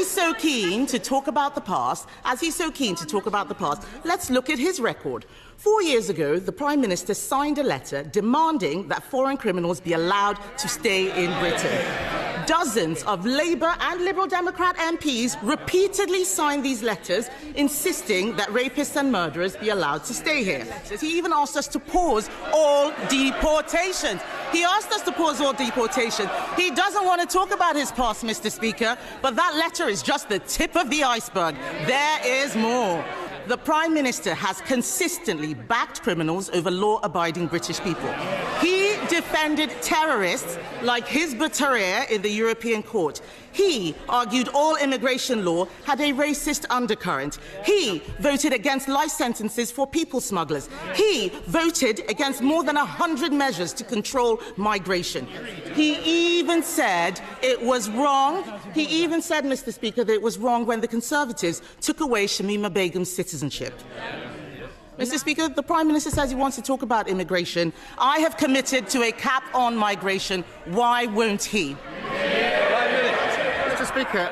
he's so keen to talk about the past, let's look at his record. 4 years ago, the Prime Minister signed a letter demanding that foreign criminals be allowed to stay in Britain. Dozens of Labour and Liberal Democrat MPs repeatedly signed these letters insisting that rapists and murderers be allowed to stay here. He even asked us to pause all deportations. He doesn't want to talk about his past, Mr. Speaker, but that letter is just the tip of the iceberg. There is more. The Prime Minister has consistently backed criminals over law-abiding British people. He defended terrorists like Hizb ut-Tahrir in the European Court. He argued all immigration law had a racist undercurrent. He voted against life sentences for people smugglers. He voted against more than 100 measures to control migration. He even said it was wrong. Mr. Speaker, that it was wrong when the Conservatives took away Shamima Begum's citizenship. Mr. Speaker, the Prime Minister says he wants to talk about immigration. I have committed to a cap on migration. Why won't he? Mr. Speaker,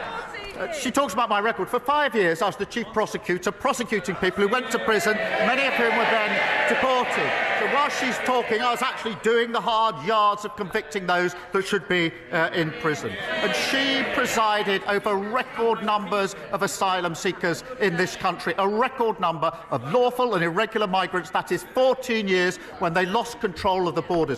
she talks about my record. For 5 years, I was the chief prosecutor prosecuting people who went to prison, many of whom were then deported. So while she's talking, I was actually doing the hard yards of convicting those that should be in prison. And she presided over record numbers of asylum seekers in this country, a record number of lawful and irregular migrants. That is 14 years when they lost control of the borders.